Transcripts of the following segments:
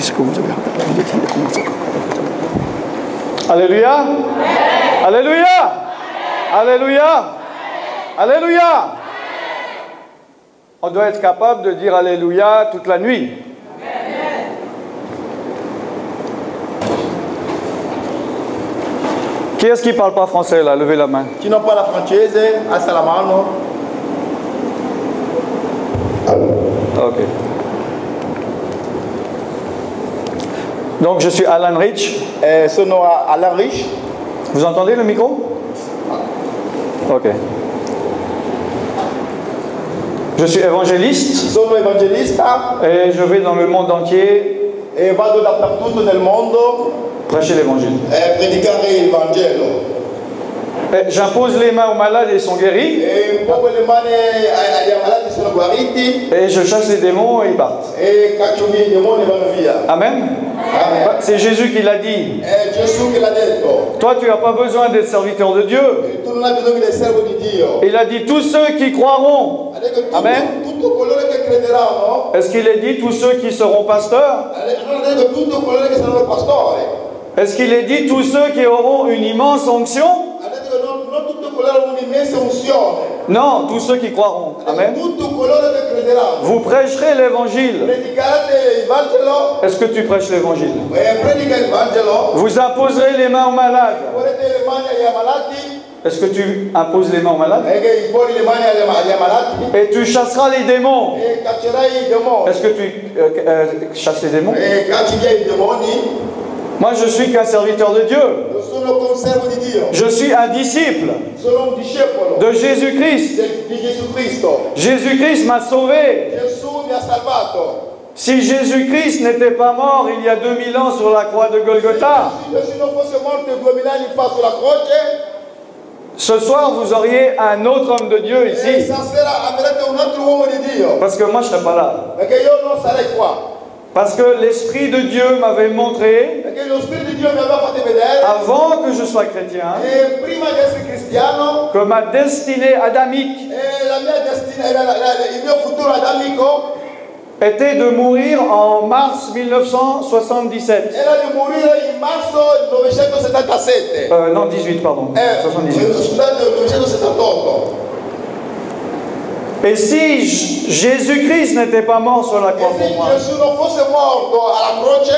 dit ce que vous avez regardé. Alléluia. Alléluia. Alléluia. Alléluia. On doit être capable de dire Alléluia toute la nuit. Qui est-ce qui ne parle pas français là? Levez la main. Chi non parla francese, alza la mano. Ok. Donc je suis Alan Rich. Sono Alan Rich. Vous entendez le micro? Ok. Je suis évangéliste. Sono evangelista. Et je vais dans le monde entier. E vado dappertutto nel mondo. Prêcher l'évangile. Predicare il Vangelo. J'impose les mains aux malades et ils sont guéris. E pongo le mani agli ammalati, sono guariti. Et je chasse les démons et ils partent. E caccio via i demoni e vanno via. Amen. Amen. C'est Jésus qui l'a dit. È Gesù che l'ha detto. Toi, tu n'as pas besoin d'être serviteur de Dieu. Tu non hai bisogno del servo di Dio. Il a dit tous ceux qui croiront. Amen. Tutto coloro che crederanno. Est-ce qu'il a dit tous ceux qui seront pasteurs? Non ha detto tutto coloro che saranno pastori. Est-ce qu'il a dit tous ceux qui auront une immense onction? Ha detto che non tutto coloro che hanno un'immensa unzione. Non, tous ceux qui croiront. Amen. Tutto coloro che crederanno. Vous prêcherez l'évangile. Predicate il Vangelo. Est-ce que tu prêches l'évangile? Predica il Vangelo. Vous imposerez les mains aux malades. Porrete le mani agli ammalati. Est-ce que tu imposes les mains aux malades? Poni le mani agli ammalati. Et tu chasseras les démons. E caccerai i demoni. Est-ce que tu chasses les démons? E cacci via i demoni. Moi, je suis qu'un serviteur de Dieu. Sono conservo di Dio. Je suis un disciple Sono un discepolo de Jésus-Christ. di Gesù Cristo. Jésus-Christ m'a sauvé. Gesù mi ha salvato. Si Jésus-Christ n'était pas mort il y a 2000 ans sur la croix de Golgotha, Se Gesù non fosse morto 2000 anni fa sulla croce, ce soir vous auriez un autre homme de Dieu e ici. stasera avrete un altro uomo di Dio. Parce que moi, je ne serais pas là. Perché io non sarei qua. Parce que l'Esprit de Dieu m'avait montré, Perché lo Spirito di Dio mi aveva fatto vedere, avant que je sois chrétien, e prima di essere cristiano, que ma destinée adamique la mia il mio futuro adamico était de mourir en mars 1977. era di morire in marzo 1977. Non, 18, pardon. 78. Scusate, 1978. Et si Jésus-Christ n'était pas mort sur la croix E se pour moi, Gesù non fosse morto alla croce,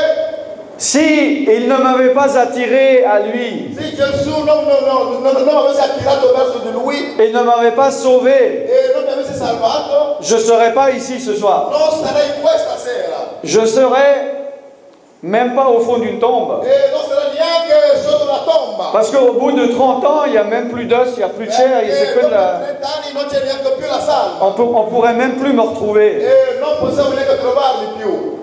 si il ne m'avait pas attiré à lui, se Gesù non avesse attirato verso di lui et ne m'avait pas sauvé, e non mi avesse salvato, je ne serais pas ici ce soir. non sarei qua stasera. Je serais même pas au fond d'une tombe. E non sarei neanche sotto una tomba. Parce qu'au bout de 30 ans, il n'y a même plus d'os, il n'y a plus de chair, c'est que de la... 30 anni non c'è neanche più la salva. On pourrait même plus me retrouver. E non possiamo neanche trovarli più.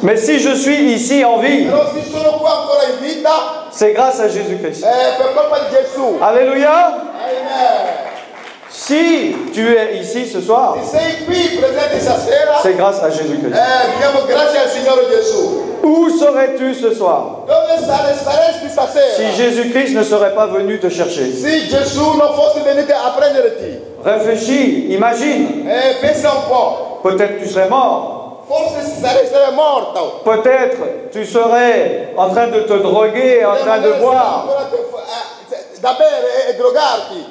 Mais si je suis ici en vie, Però se sono qua ancora in vita, c'est grâce à Jésus-Christ. per colpa di Gesù. Alléluia. Amen. Si tu es ici ce soir, Se sei qui presente stasera, c'est grâce à Jésus-Christ. diamo grazie al Signore Gesù. Où serais-tu ce soir Dove saresti stasera? si Jésus-Christ ne serait pas venu te chercher? Se Gesù non fosse venuto a prenderti. Réfléchis, imagine. Pensa un po'. Peut-être tu serais mort. Forse sarei morto. Peut-être tu serais en train de te droguer, en train de boire. Da bere e drogarti.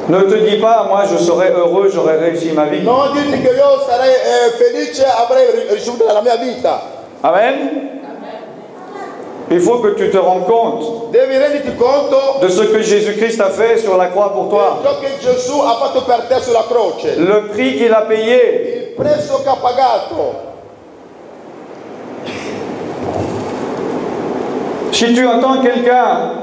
Ne te dis pas, moi je serais heureux, j'aurais réussi ma vie. Non dirti che io sarei felice, avrei ricevuto la mia vita. Amen. Il faut que tu te rendes compte Devi renderti conto de ce que Jésus-Christ a fait sur la croix pour toi. di ciò che Gesù ha fatto per te sulla croce. Le prix qu'il a payé. Il prezzo che ha pagato. Si tu entends quelqu'un,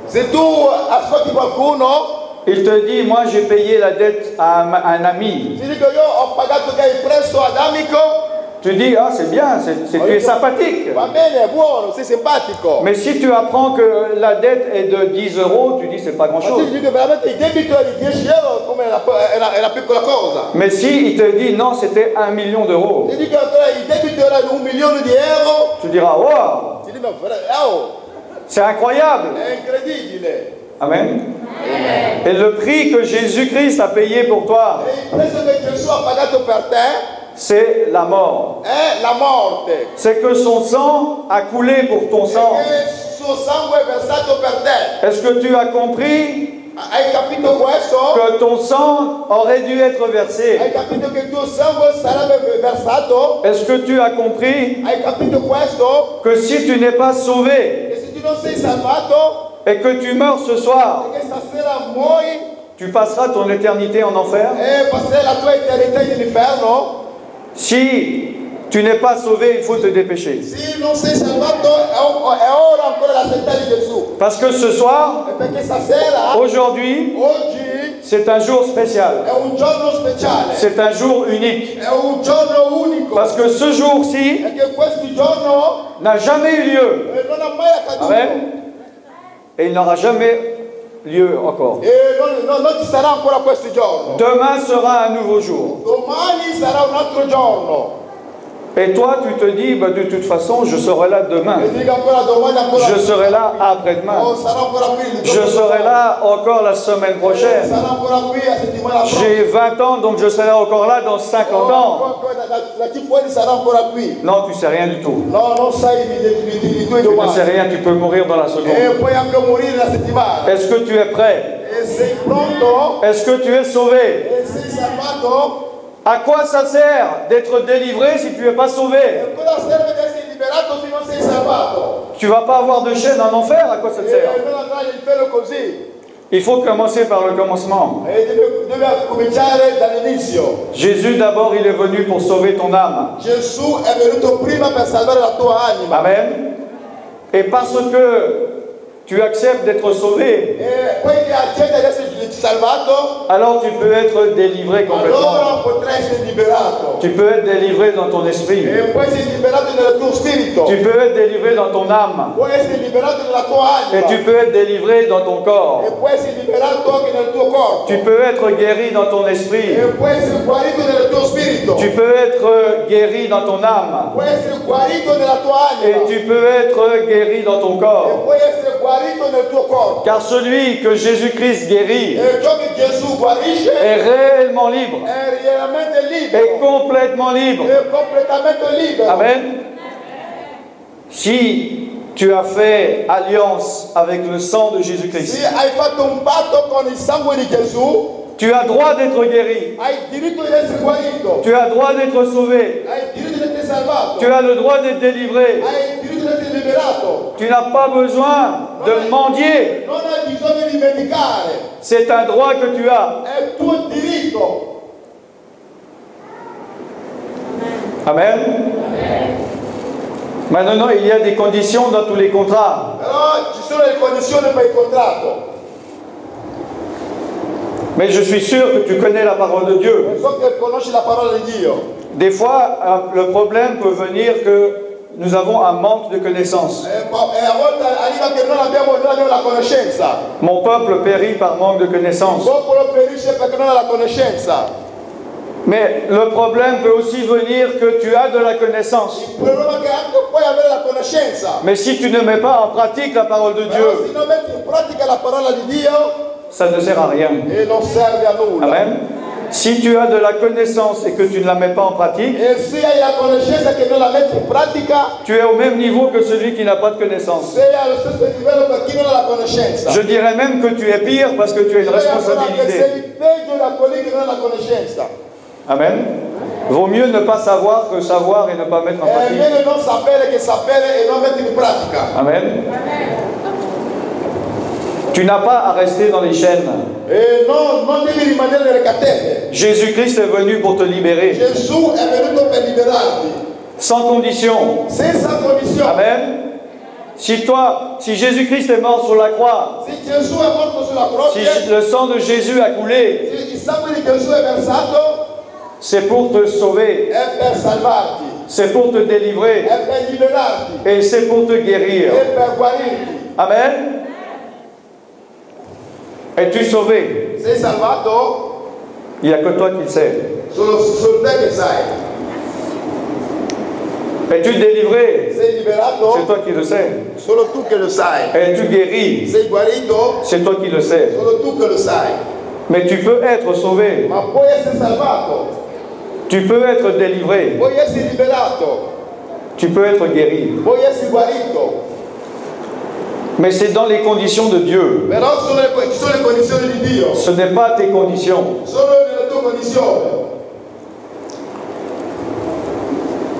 Se tu ascolti qualcuno, il te dit, moi j'ai payé la dette à un ami. ti dico io ho pagato che il prezzo ad amico. Tu dis, ah c'est bien, tu es sympathique. Va bene, è buono, sei simpatico. Mais si tu apprends que la dette est de 10 euros, tu dis c'est pas grand Ma se chose. ti dico veramente il debito è di 10 euro, come è una piccola cosa. Mais si il te dit, non, c'était 1 million d'euros, Ti dico ancora il debito era di 1 milione di euro. tu diras, wow, Ti dico, oh, c'est incroyable. è incredibile. Amen. Et le prix que Jésus-Christ a payé pour toi, E il prezzo che Gesù ha pagato per te c'est la mort. è la morte. C'est que son sang a coulé pour ton sang. Perché il suo sangue è versato per te. Est-ce que tu as compris Hai capito questo? que ton sang aurait dû être versé? Hai capito che il tuo sangue sarebbe versato? Est-ce que tu as compris Hai capito questo? que si tu n'es pas sauvé Che se tu non sei salvato et que tu meurs ce soir, e che stasera muori tu passeras ton éternité en enfer? e passerai la tua eternità all'inferno? Si tu n'es pas sauvé, il faut te dépêcher. Se non sei salvato è ora ancora la scelta di Gesù. Parce que ce soir, E perché stasera, aujourd'hui, oggi, c'est un jour spécial. è un giorno speciale. C'est un jour unique. È un giorno unico. Parce que ce jour-ci Perché questo giorno n'a jamais eu lieu. non è mai accaduto. Amen. Et il n'aura jamais lieu encore. E non ci sarà ancora questo giorno. Demain sera un nouveau jour. Domani sarà un altro giorno. Et toi, tu te dis, bah, de toute façon, je serai là demain. E dico ancora domani, ancora. Je serai là après-demain. Oh, sarà ancora qui. Je serai là encore la semaine prochaine. Sarà ancora qui la settimana prossima. J'ai 20 ans, donc je serai encore là dans 50 ans. Da chi fuori sarà ancora qui. Non, tu sais rien du tout. No, non sai di tuoi Tu ne domani. sais rien, tu peux mourir dans la E seconde. puoi anche morire la settimana. Est-ce que tu es prêt? E sei pronto? Est-ce que tu es sauvé? E sei salvato? À quoi ça sert d'être délivré si tu n'es pas sauvé? E cosa serve di essere liberato se non sei salvato? Tu vas pas avoir de chaîne en enfer, à quoi ça te E sert? non andrai all'inferno così. Il faut commencer par le commencement. E deve cominciare dall'inizio. Jésus d'abord, il est venu pour sauver ton âme. Gesù è venuto prima per salvare la tua anima. Amen. Et parce que tu acceptes d'être sauvé, E poi che accetti di essere salvato, alors tu peux être délivré complètement. allora potrai essere liberato. Tu peux être délivré dans ton esprit. E puoi essere liberato nel tuo spirito. Tu peux être délivré dans ton âme. Puoi essere liberato nella tua Et anima. tu peux être délivré dans ton corps. E puoi essere liberato anche nel tuo corpo. Tu peux être guéri dans ton esprit. E puoi essere guarito nel tuo spirito. Tu peux être guéri dans ton âme. Puoi essere guarito nella tua Et anima. tu peux être guéri dans ton E corps. puoi essere guarito nel tuo corpo. Car celui que Jésus-Christ guérit E ciò che Gesù guarisce est réellement libre. è realmente Est libero. complètement libre. È completamente libero. Amen. Si tu as fait alliance avec le sang de Jésus-Christ, Se hai fatto un patto con il sangue di Gesù, tu as droit d'être guéri. hai il diritto di essere guarito. Tu as droit d'être sauvé. Hai il diritto di essere salvato. Tu as le droit d'être délivré. Hai il diritto di essere liberato. Tu n'as pas besoin de mendier. Non hai bisogno di vendicare. C'est un droit que tu as. È il tuo diritto. Amen. Maintenant, il y a des conditions dans tous les contrats. Però ci sono le condizioni per il contratto. Mais je suis sûr que tu connais la parole de Dieu. E so che conosci la parola di Dio. Des fois, le problème peut venir que nous avons un manque de connaissances. E a volte arriva che non abbiamo la conoscenza. Mon peuple périt par manque de Il connaissances. popolo perisce perché non ha la conoscenza. Mais le problème peut aussi venir que tu as de la connaissance. Il problema è che anche puoi avere la conoscenza. Mais si tu ne mets pas en pratique la parole de Però Dieu, se non metti in pratica la parola di Dio, ça ne sert à rien. e non serve a nulla. Amen. Si tu as de la connaissance et que tu ne la mets pas en pratique, E se hai la conoscenza che non la metti in pratica, tu es au même niveau que celui qui n'a pas de connaissance. sei allo stesso livello per chi non ha la conoscenza. Je dirais même que tu es pire parce que tu as une Sei ancora che responsabilité. sei peggio da quelli che non hanno la conoscenza. Amen. Vaut mieux ne pas savoir que savoir et ne pas mettre en È pratique. meglio non sapere che sapere e non mettere in pratica. Amen. Tu n'as pas à rester dans les chaînes. E non devi rimanere nelle catene. Jésus-Christ est venu pour te libérer. Gesù è venuto per liberarti, Sans condition. senza condizione. Amen. Si Jésus-Christ est mort sur la croix, Se Gesù è morto sulla si croce, le sang de Jésus a coulé, se il sangue di Gesù è versato, c'est pour te sauver, è per salvarti, c'est pour te délivrer è per liberarti, et c'est pour te guérir. è per guarirti. Amen. Es-tu sauvé? Sei salvato? Il n'y a que toi qui le sais. Solo te che sai. Es-tu délivré? Sei liberato? C'est toi qui le sais. Solo tu che lo sai. Es-tu guéri? Sei guarito? C'est toi qui le sais. Solo tu che lo sai. Mais tu peux être sauvé. Ma puoi essere salvato. Tu peux être délivré. puoi essere liberato, Tu peux être guéri. puoi essere guarito, Mais c'est dans les conditions de Dieu. però ci sono le condizioni di Dio, Ce n'est pas tes conditions. sono nelle tue condizioni.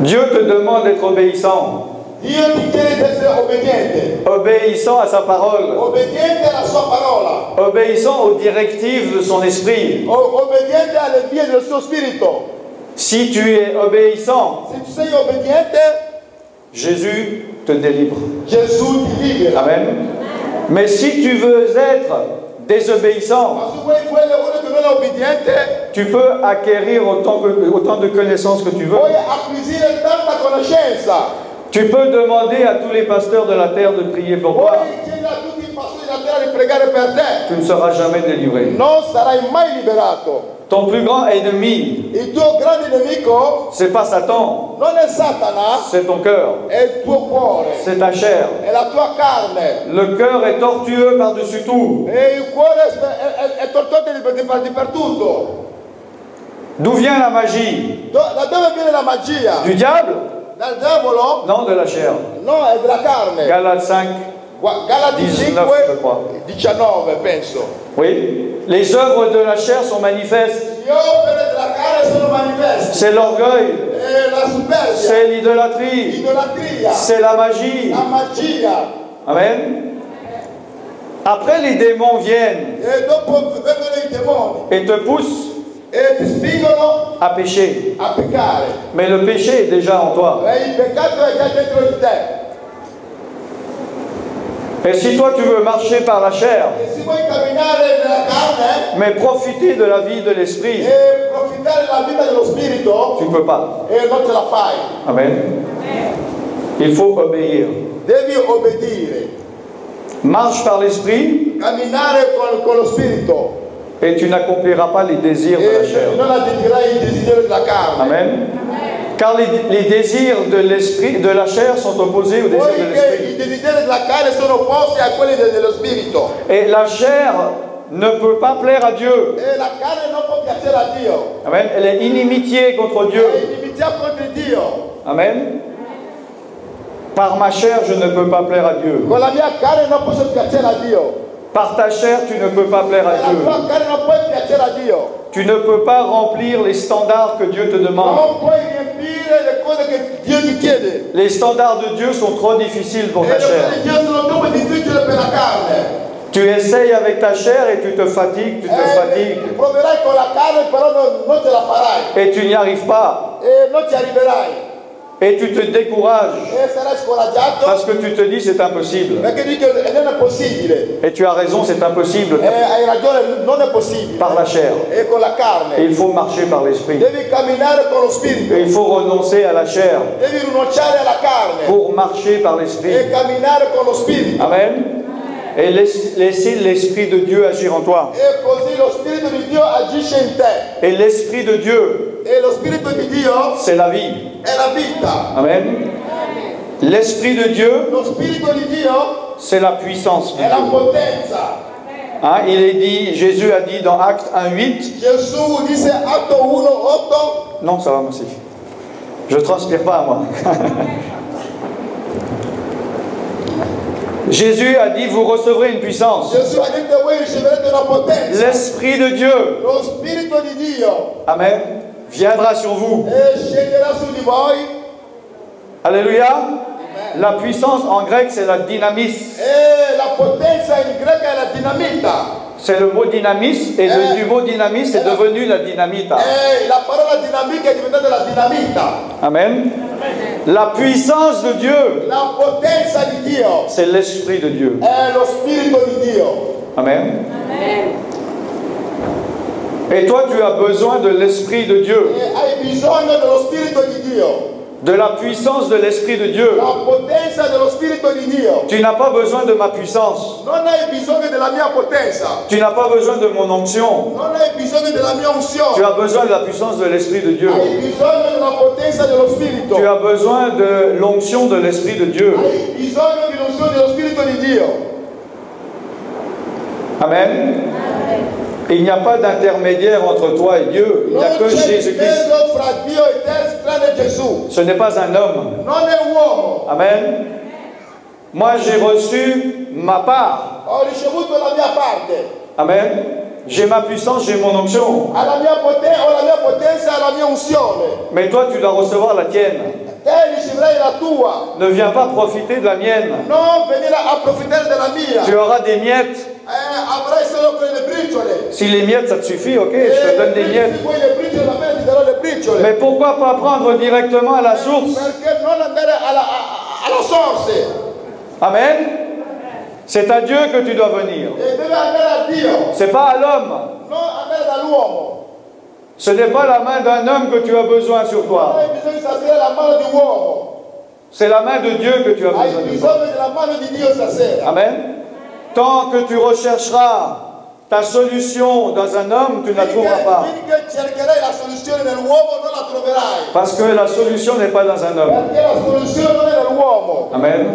Dieu te demande d'être obéissant. Dio ti chiede di essere obbediente, Obéissant à sa parole. obbediente alla sua parola, Obéissant aux directives de son esprit. obbediente alle vie del suo spirito. Si tu es obéissant, Se tu sei obbediente, Jésus te délivre. Gesù ti libera. Amen. Mais si tu veux être désobéissant, Ma se vuoi uno che non è obbediente, tu peux acquérir autant de connaissances que tu veux. puoi acquisire tanta conoscenza. Tu peux demander à tous les pasteurs de la terre de prier pour toi. Puoi chiedere a tutti i pastori della terra di pregare per te. Tu ne seras jamais délivré. Non sarai mai liberato. Ton plus grand ennemi, Il tuo grande nemico c'est pas Satan, non è Satana, c'est ton cœur, è il tuo cuore, c'est ta chair. è la tua carne. Le cœur est tortueux par-dessus tout. E il cuore è tortuoso per tutto. D'où vient la magie? Da dove viene la magia? Du diable? Dal diavolo? Non, de la chair. No, è della carne. Galates 5, Galati 19, 5, je crois. 19 penso. Oui. Les œuvres de la chair sont manifestes. Le opere della carne sono manifeste. C'est l'orgueil, La superbia, c'est l'idolâtrie, l'idolatria, c'est la magie. la magia. Amen. Après, les démons viennent E dopo vengono i demoni et te poussent e ti spingono à pécher. a peccare. Mais le péché est déjà en toi. E il peccato è già dentro di te. Et si toi tu veux marcher par la chair, E se vuoi camminare nella carne mais profiter de la vie de l'esprit, e profittare della vita dello spirito, tu ne peux pas. e non ce la fai. Amen. Il faut obéir. Devi obbedire, Marche par l'esprit camminare con lo spirito et tu n'accompliras pas les désirs de la chair. e non adempirai il desiderio della carne. Amen. Car les désirs de l'esprit, de la chair sont opposés aux désirs de Poi che l'esprit. i desideri della carne sono opposti a quelli dello spirito. Et la chair ne peut pas plaire à Dieu. E la carne non può piacere a Dio. Amen. Elle est inimitié contre È Dieu. inimicizia contro Dio. Amen. Par ma chair, je ne peux pas plaire à Dieu. Con la mia carne non posso piacere a Dio. Par ta chair, tu ne peux pas plaire E à la Dieu. tua carne non puoi piacere a Dio. Tu ne peux pas remplir les standards que Dieu te demande. Non puoi riempire le cose che Dio ti chiede. Les standards de Dieu sont trop difficiles pour E ta le cose chair. di Dio sono troppo difficili per la carne. Tu essayes avec ta chair et tu te fatigues, tu te fatigues. Proverai con la carne, però non ce la farai. Et tu n'y arrives pas. E non ci arriverai. Et tu te décourages. E sarai scoraggiato. Parce que tu te dis c'est impossible. Perché dico non è possibile. Et tu as raison, c'est impossible Hai ragione, non è possibile. par la chair. E con la Et carne. il faut marcher par l'esprit. Devi camminare con lo spirito. Et il faut renoncer à la chair Devi rinunciare alla carne. pour marcher par l'esprit. E camminare con lo spirito. Amen. Et laisser l'esprit de Dieu agir en toi. E così lo spirito di Dio agisce in te. Et l'esprit de Dieu, E lo spirito di Dio c'est la vie. è la vita. Amen. L'esprit de Dieu, Lo spirito di Dio c'est la puissance de è la Dieu. potenza. Hein, il est dit, Jésus a dit dans Actes 1:8. Gesù disse Atto 1:8. Non, ça va, merci. Je ne transpire pas, moi. Jésus a dit, vous recevrez une puissance. Gesù ha detto voi riceverete una potenza. L'Esprit de Dieu, Lo spirito di Dio Amen, viendra sur vous. scenderà su di voi. Alléluia. La puissance en grec, c'est la dynamis. E la potenza in greco è la dinamita. C'est le mot dynamis, et du mot dynamis, c'est devenu la dynamita. E la parola dinamica è diventata la dinamita. Amen. La puissance de Dieu, La potenza di Dio c'est l'Esprit de Dieu. è lo spirito di Dio. Amen. Et toi, tu as besoin de l'Esprit de Dieu, E hai bisogno dello spirito di Dio. de la puissance de l'Esprit de Dieu. La potenza dello spirito di Dio. Tu n'as pas besoin de ma puissance. Non hai bisogno della mia potenza. Tu n'as pas besoin de mon onction. Non hai bisogno della mia Tu unzione. as besoin de la puissance de l'Esprit de Dieu. Hai bisogno della potenza dello spirito. Tu as besoin de l'onction de l'Esprit de Dieu. Hai bisogno dell'unzione dello spirito di Dio. Amen. Il n'y a pas d'intermédiaire entre toi et Dieu. Il n'y a Non que c'è Jésus-Christ. mezzo fra Dio e te tranne Gesù. Ce n'est pas un homme. Non è uomo. Amen. Moi, j'ai reçu ma part. Ho ricevuto la mia parte. Amen. J'ai ma puissance, j'ai mon onction. Ho la mia potenza e la mia unzione. Mais toi, tu dois recevoir la tienne. Te riceverai la tua. Ne viens pas profiter de la mienne. Non venire a approfittare della mia. Tu auras des miettes. Avrai solo quelle briciole. Si les miettes, ça te suffit, ok, je te donne des miettes. Se vuoi le briciole, va bene, ti darò le briciole. Mais pourquoi pas prendre directement à la source? Perché non andare alla sorte? Amen. C'est à Dieu que tu dois venir. E deve andare a Dio. C'est pas à l'homme. Non andare dall'uomo. Ce n'est pas la main d'un homme que tu as besoin sur Non toi. hai bisogno stasera della mano di uomo. C'est la main de Dieu que tu as Hai besoin. bisogno della mano di Dio stasera. Amen. Tant que tu rechercheras ta solution dans un homme, tu ne la trouveras pas. Finché cercherai la soluzione nell'uomo non la troverai. Parce que la solution n'est pas dans un homme. Perché la soluzione non è nell'uomo. Amen.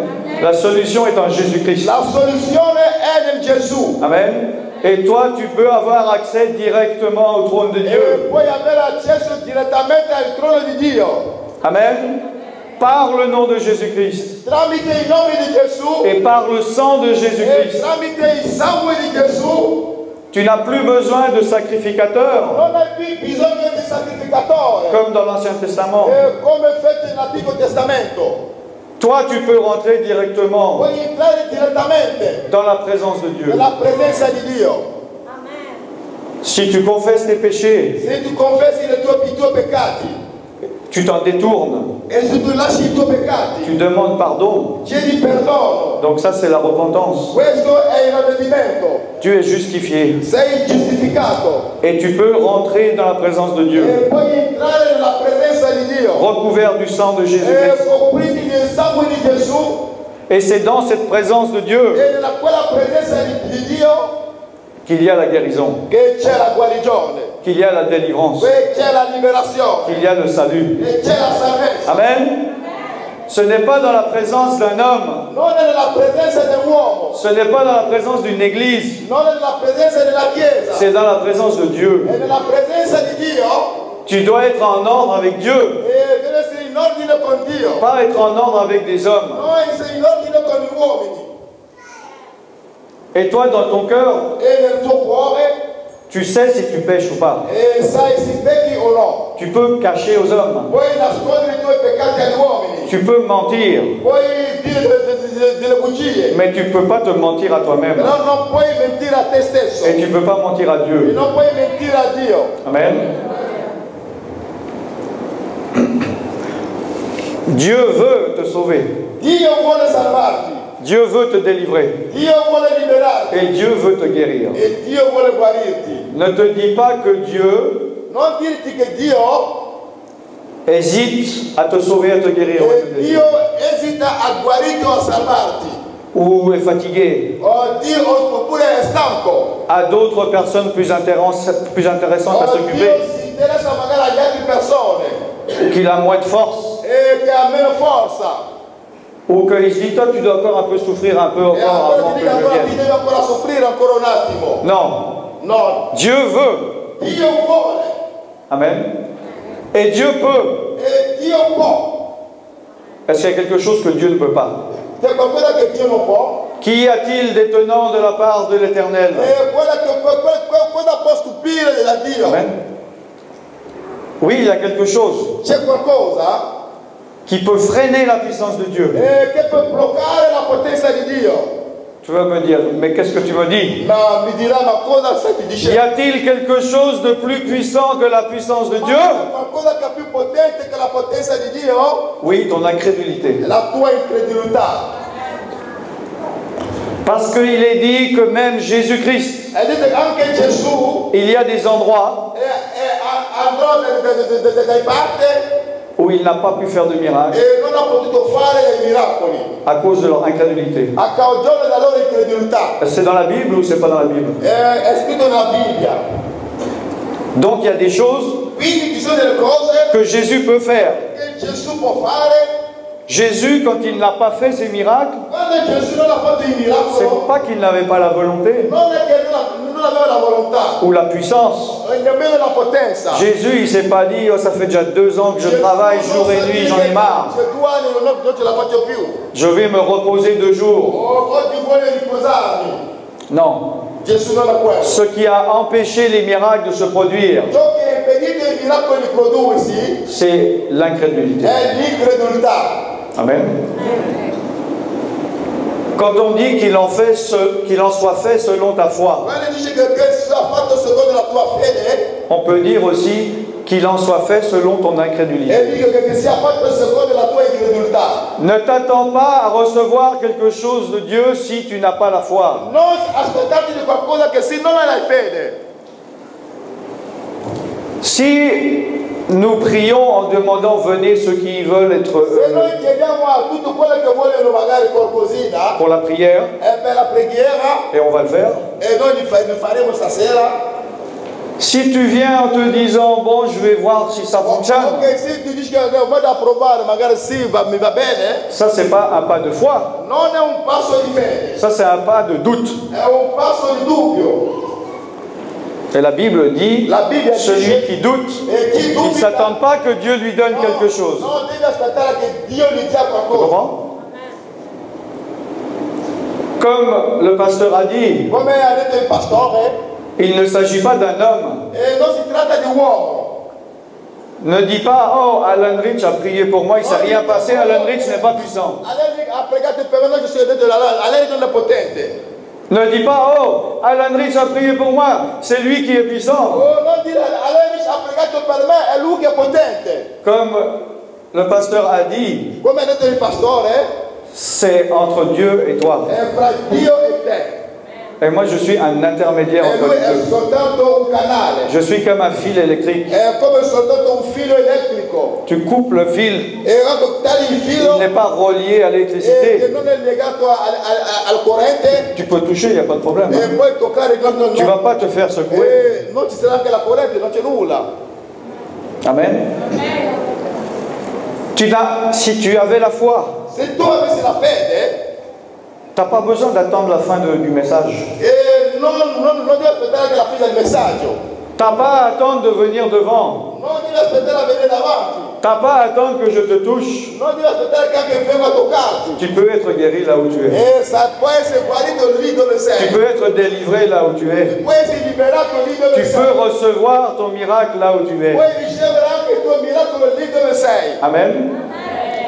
La solution est en Jésus-Christ. La soluzione è nel Gesù. Amen. Et toi, tu peux avoir accès directement au trône de E Dieu. puoi avere accesso direttamente al trono di Dio. Amen. Par le nom de Jésus-Christ Tramite il nome di Gesù et par le sang de e Jésus-Christ. tramite il sangue di Gesù Tu n'as plus besoin de sacrificateurs non hai più bisogno di sacrificatore. comme dans l'Ancien Testament. Come fece nell'Antico Testamento. Toi, tu peux rentrer directement Puoi entrare direttamente dans la présence de Dieu. nella presenza di Dio. Si tu confesses tes péchés, Se tu confessi i tuoi peccati tu t'en détournes, e se tu lasci i tuoi peccati, tu demandes pardon. chiedi perdono. Donc ça, c'est la repentance. Questo è il ravvedimento. Tu es justifié Sei giustificato et tu peux rentrer dans la présence de e Dieu, puoi entrare nella presenza di Dio. recouvert du sang de E Jésus-Christ. copriti del sangue di Gesù Et c'est dans cette présence de Dieu e nella quella presenza di Dio qu'il y a la guérison, che c'è la guarigione, qu'il y a la délivrance, che c'è la liberazione, qu'il y a le salut. che c'è la salvezza. Amen. Ce n'est pas dans la présence d'un homme, Non è nella presenza dell'uomo, ce n'est pas dans la présence d'une église, non è nella presenza della Chiesa, c'est dans la présence de Dieu. è nella presenza di Dio. Tu dois être en ordre avec Dieu, E deve essere in ordine con Dio, pas être en ordre avec des hommes. non essere in ordine con gli uomini. Et toi, dans ton cœur, E nel tuo cuore tu sais si tu pêches ou pas. e sai se pecchi o no. Tu peux cacher aux hommes, Puoi nascondere i tuoi peccati agli uomini, tu peux mentir, puoi dire delle bugie, mais tu ne peux pas te mentir à toi-même. però non puoi mentire a te stesso Et tu ne peux pas mentir à e Dieu. non puoi mentire a Dio. Amen. Dieu veut te sauver. Dio vuole salvarti, Dieu veut te délivrer. Dio vuole liberarti Et Dieu veut te guérir. e Dio vuole guarirti. Ne te dis pas que Dieu Non dirti che Dio hésite à te sauver, à te guérir, ou à te Dio délivrer. esita a guarito a salvarti. Ou est fatigué. Oppure è stanco. À d'autres personnes plus intéressantes à Dio s'occuper. si interessa magari agli altre persone Ou qu'il a moins de force. e che ha meno forza. Ou qu'il se dit, toi, tu dois encore un peu souffrir un peu E encore ancora avant ti que dica je ancora ti vienne. devi ancora soffrire ancora un attimo. Non. No, Dieu veut. Dio vuole Amen. Et Dieu peut. e Dio può. Est-ce qu'il y a quelque chose que Dieu ne peut pas? C'è qualcosa che Dio non può. Qu'y a-t-il d'étonnant de la part de l'Éternel? E cosa può stupire da Dio? Amen. Oui, il y a quelque chose C'è qualcosa qui peut freiner la puissance de Dieu. che può bloccare la potenza di Dio. Tu vas me dire, mais qu'est-ce que tu me dis? Ma mi dirà, ma cosa stai Y dicendo? a-t-il quelque chose de plus puissant que la puissance de Ma Dieu? c'è qualcosa che è più potente che la potenza di Dio? Oui, ton incrédulité. La tua incredulità. Parce qu'il est dit que même Jésus-Christ, E dite che anche Gesù il y a des endroits andrò dai parti où il n'a pas pu faire de miracles e non ha potuto fare dei miracoli à cause de leur incrédulité. a causa della loro incredulità. C'est dans la Bible ou c'est pas dans la Bible? È scritto nella Bibbia. Donc il y a des choses Quindi ci sono delle cose que Jésus peut faire. che Gesù può fare. Jésus, quand il n'a pas fait ces miracles, Quando Gesù non ha fatto i c'est miracoli, pas qu'il n'avait pas la volonté, non è che non aveva la volontà, ou la puissance. nemmeno la potenza. Jésus, il ne s'est pas dit, oh, ça fait déjà 2 ans que je travaille jour et nuit, j'en ai marre. Se 2 anni non ce la faccio più. Je vais me reposer 2 jours. Oggi vuole riposarmi. Non. Gesù non ha quello. Ce qui a empêché les miracles de se produire, Ciò che ha impedito i miracoli di prodursi c'est l'incrédulité. è l'incredulità. Amen. Quand on dit qu'il en soit fait selon ta foi, Quando dice che sia fatto secondo la tua fede, on peut dire aussi qu'il en soit fait selon ton incrédulité. e dico che sia fatto secondo la tua incredulità. Ne t'attends pas à recevoir quelque chose de Dieu si tu n'as pas la foi. Non aspettarti di qualcosa che se non hai fede. Si nous prions en demandant venez ceux qui veulent être Se noi chiediamo a tutto quello che vogliono magari qualcosina pour la prière, per la preghiera, et on va le faire. e noi li faremo stasera. Si tu viens en te disant bon je vais voir si ça fonctionne, Ok, se tu dici che vado a provare, magari sì, mi va bene, ça c'est pas un pas de foi, non è un passo di fede, ça c'est un pas de doute. è un passo di dubbio. Et la Bible dit, La Bibbia celui dice, qui doute, e chi il ne dubita, s'attend pas que Dieu lui donne quelque chose. non deve aspettare che Dio gli dia Tu qualcosa. comprends? Comme le pasteur a dit, Come ha detto il pastore, il ne s'agit pas d'un homme. non si tratta di uomo. Ne dis pas, oh, Alan Rich a prié pour moi, il ne s'est rien passé, Alan Rich n'est pas puissant. Lei ha pregato per me, non ci sono detto, lei non è potente. Ne dis pas, oh, Alan Rich a prié pour moi, c'est lui qui est puissant. Oh, non dire, lei ha pregato per me, è lui che è potente. Comme le pasteur a dit, Come ha detto il pastore, c'est entre Dieu et toi. è fra Dio e te. Et moi, je suis un intermédiaire E entre lui les è deux. soltanto un canale. Je suis comme un fil électrique. È come soltanto un filo elettrico. Tu coupes le fil, E quando tagli il il filo n'est pas relié à che l'électricité. non è legato al corrente, Tu peux toucher, il n'y a pas de problème. e puoi toccare quando Tu ne vas pas te faire secouer. e non ci sarà anche la corrente, non c'è nulla. Amen. Si tu avais la foi, Se tu avessi la fede, tu n'as pas besoin d'attendre la fin du message. non devi aspettare che la fine del messaggio, Tu n'as pas à attendre de venir devant. non devi aspettare a venire davanti, Tu n'as pas à attendre que je te touche. non devi aspettare che anche venga a toccarti. Tu peux être guéri là où tu es. E puoi essere guarito lì dove Tu sei, peux être délivré là où tu es. puoi essere liberato lì dove Tu sei, peux recevoir ton miracle là où tu es. puoi ricevere anche il tuo miracolo lì dove sei. Amen.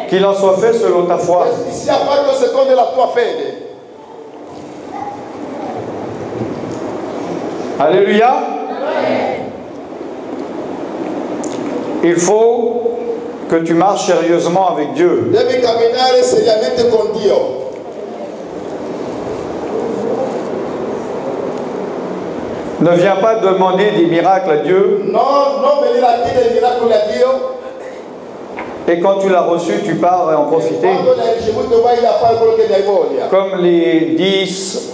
Qu'il en soit fait selon ta foi. Che sia fatto secondo la tua fede. Alléluia. Il faut que tu marches sérieusement avec Dieu. Devi camminare seriamente con Dio. Ne viens pas demander des miracles à Dieu Non venire a chiedere il miracolo a Dio. et quand tu l'as reçu, tu pars et en profiter. Quando l'hai ricevuto vai a fare quello che ne hai voglia. Comme les 10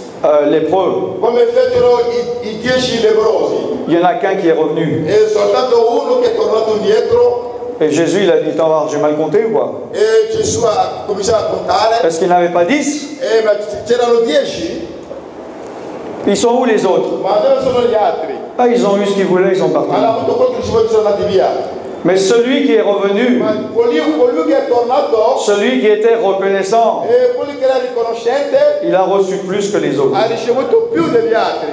lépreux. Come fecero i 10 leprosi. Il n'y en a qu'un qui est revenu. E soltanto uno che è tornato indietro. Et Jésus, il a dit, attends, j'ai mal compté ou quoi? E Gesù ha cominciato a contare. Est-ce qu'il n'avait pas 10? Ma c'erano 10. Ils sont où les autres? Ma dove sono gli altri? Ah, ils ont eu ce qu'ils voulaient, ils sont Ma hanno partis. avuto quello che ci sono andati via. Mais celui qui est revenu, Ma colui che è tornato, celui qui était reconnaissant, e quello che era riconoscente, il a reçu plus que les autres. ha ricevuto più degli altri.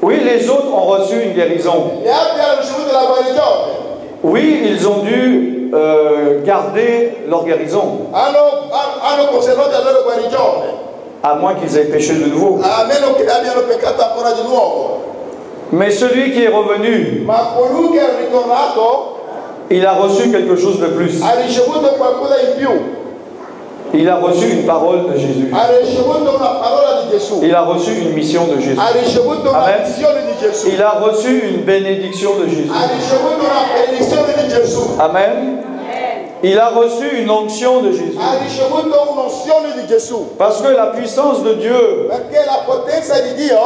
Oui, les autres ont reçu une guérison. Gli altri hanno ricevuto la guarigione. Oui, ils ont dû garder leur guérison, Hanno conservato la loro guarigione, à moins qu'ils aient péché de nouveau. a meno che abbiano peccato ancora di nuovo. Mais celui qui est revenu, Ma colui che è ritornato il a reçu quelque chose de plus. ha ricevuto qualcosa in più, Il a reçu une parole de Jésus. ha ricevuto una parola di Gesù, Il a reçu une mission de Jésus. ha ricevuto una Amen. missione di Gesù, Il a reçu une bénédiction de Jésus. ha ricevuto una benedizione di Gesù, Amen. Il a reçu une onction de Jésus. ha ricevuto un'unzione di Gesù, Parce que la puissance de Dieu, perché la potenza di Dio,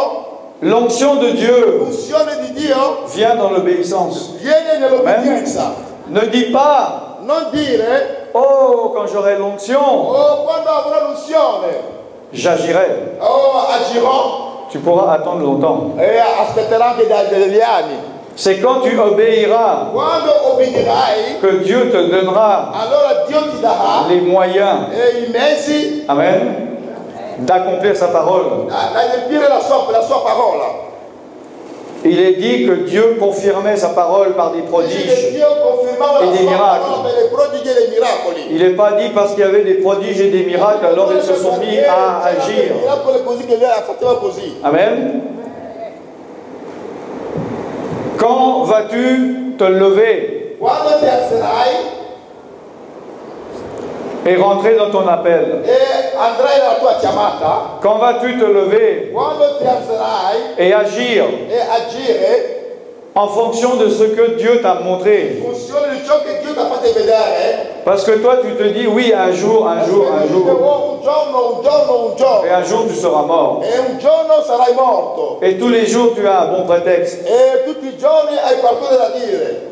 l'onction de Dieu l'unzione di Dio vient dans l'obéissance. viene nell'obbedienza. Ne dis pas, Non dire, oh, quand j'aurai l'onction, oh, quando avrò l'unzione, j'agirai. oh, agirò. tu pourras attendre longtemps. e aspetterà anche degli anni. C'est quand tu obéiras Quando obbedirai, que Dieu te donnera allora Dio ti darà les moyens, i mezzi amen, d'accomplir sa parole. da riempire la sua parola. Il est dit que Dieu confirmait sa parole par des Dice che prodiges. Dio confermava e la dei sua miracoli. parola per i prodigi e dei miracoli. Il n'est pas dit parce qu'il y avait des prodiges et des miracles, alors ils se sont mis à agir. Miracoli così che lui faceva così. Amen. Quand vas-tu te lever Quando ti alzerai et rentrer dans ton appel? e andrai nella tua chiamata, Quand vas-tu te lever quando ti alzerai et agir e agire en fonction de ce que Dieu t'a montré? in funzione di ciò che Dio ti ha fatto vedere, Parce que toi, tu te dis, oui, un jour, un jour, un jour. un giorno, Et un jour, tu seras mort. e un giorno sarai morto. Et tous les jours, tu as un bon prétexte. E tutti i giorni hai qualcosa da dire.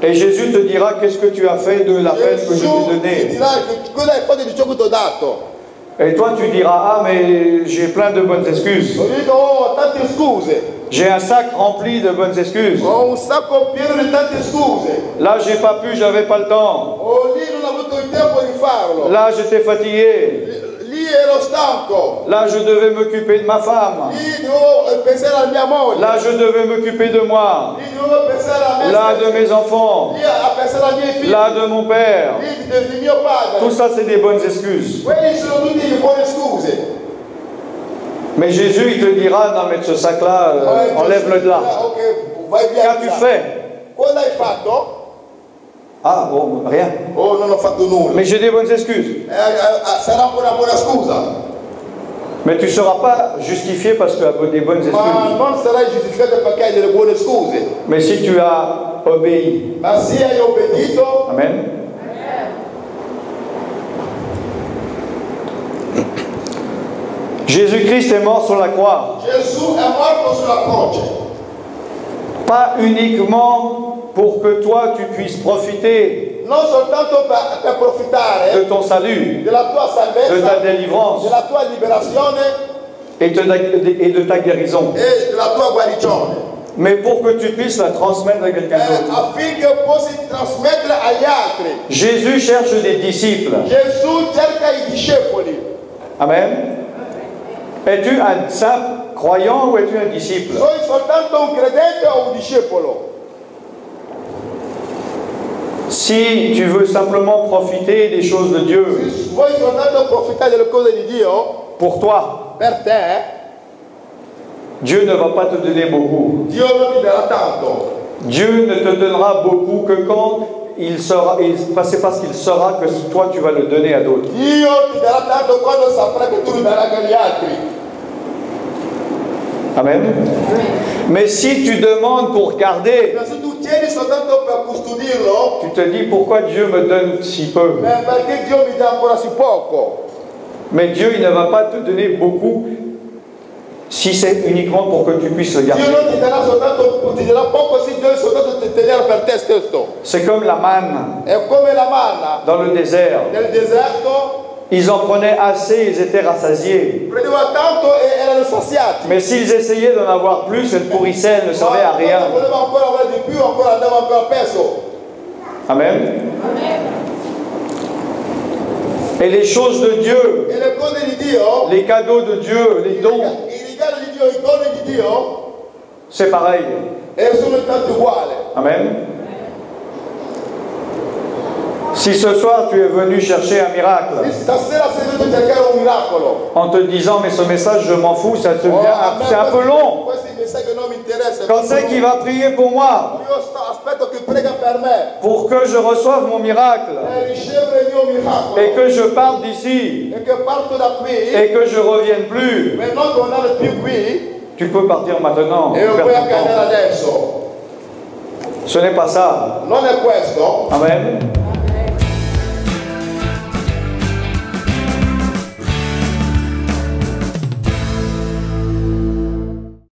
Et Jésus te dira, qu'est-ce que tu as fait de l'appel que je Gesù t'ai ti donné? dirà che cosa hai fatto di ciò che ti ho dato. Et toi, tu diras, ah, mais j'ai plein de bonnes excuses. Io dico, ho tante scuse. J'ai un sac rempli de bonnes excuses. Ho un sacco pieno di tante scuse. Là, j'ai pas pu, j'avais pas le temps. Lì non ho avuto il tempo di farlo. Là, j'étais fatigué. Lì ero stanco. Là, je devais m'occuper de ma femme. Lì dovevo pensare alla mia moglie. Là, je devais m'occuper de moi. Lì dovevo pensare a me. Là, de mes enfants. Lì a pensare ai miei figli. Là, de mon père. Lì di mio padre. Tout ça, c'est des bonnes excuses. Quelli sono tutti le buone scuse. Mais Jésus, il te dira, non, mais ce sac-là, enlève-le de là. Ok, vai via. Qu'as-tu fait? Cosa hai fatto? Ah, bon, rien. Oh, non ho fatto nulla. Mais j'ai des bonnes excuses. Sarà una buona scusa. Mais tu ne seras pas justifié parce que tu as des bonnes Ma excuses. non sarai giustificato perché hai delle buone scuse. Mais si tu as obéi. Ma se hai obbedito, Amen. Jésus-Christ est mort sur la croix. Gesù è morto sulla croce. Pas uniquement pour que toi tu puisses profiter Non soltanto per approfittare de ton salut, della tua de ta salvezza, délivrance della tua liberazione et de ta guérison, e della tua guarigione, mais pour que tu puisses la transmettre à quelqu'un d'autre. affinché possa trasmettere agli altri. Jésus cherche des disciples. Gesù cerca i discepoli. Amen. Es-tu un simple croyant ou es-tu un disciple? Sei soltanto un credente o un discepolo? Si tu veux simplement profiter des choses de Dieu Se vuoi soltanto approfittare delle cose di Dio, pour toi, per te, Dieu ne va pas te donner beaucoup. Dio non ti darà tanto. Dieu ne te donnera beaucoup que quand c'est parce qu'il saura que toi tu vas le donner à d'autres. Dio ti darà tanto quando saprà che tu lo darai agli altri. Amen. Mais si tu demandes pour garder, Ma se tu tieni soltanto per custodirlo, tu te dis pourquoi Dieu me donne si peu. perché Dio mi dà ancora si poco. Mais Dieu il ne va pas te donner beaucoup si c'est uniquement pour que tu puisses le Dio garder. non ti darà soltanto, ti darà poco se Dio soltanto ti tenere per te stesso. C'est comme la manne È come la manna dans le désert. nel deserto, Ils en prenaient assez, ils étaient rassasiés. prendeva tanto e erano saziati. Mais s'ils essayaient d'en avoir plus, elle pourrissait, elle ne servait à rien. Voleva ancora avere di più, ancora andava ancora perso. Amen. Et les choses de Dieu, E le cose di Dio, les cadeaux de Dieu, les dons, i regali di Dio, i doni di Dio, c'est pareil. sono tanto uguali. Amen. Si ce soir tu es venu chercher un miracle Stasera sei venuto a cercare un miracolo. en te disant mais ce message je m'en fous, ça c'est un peu long. Questi messaggi non mi interessano. Quand c'est qui va prier pour moi Io aspetto che prega per me pour que je reçoive mon miracle per ricevere il mio miracolo et que je parte d'ici e che parto da qui et que je revienne plus? per non tornare più qui Tu peux partir maintenant. e Tu non perds puoi ton temps. accadere adesso. Ce n'est pas ça. Non è questo. Amen.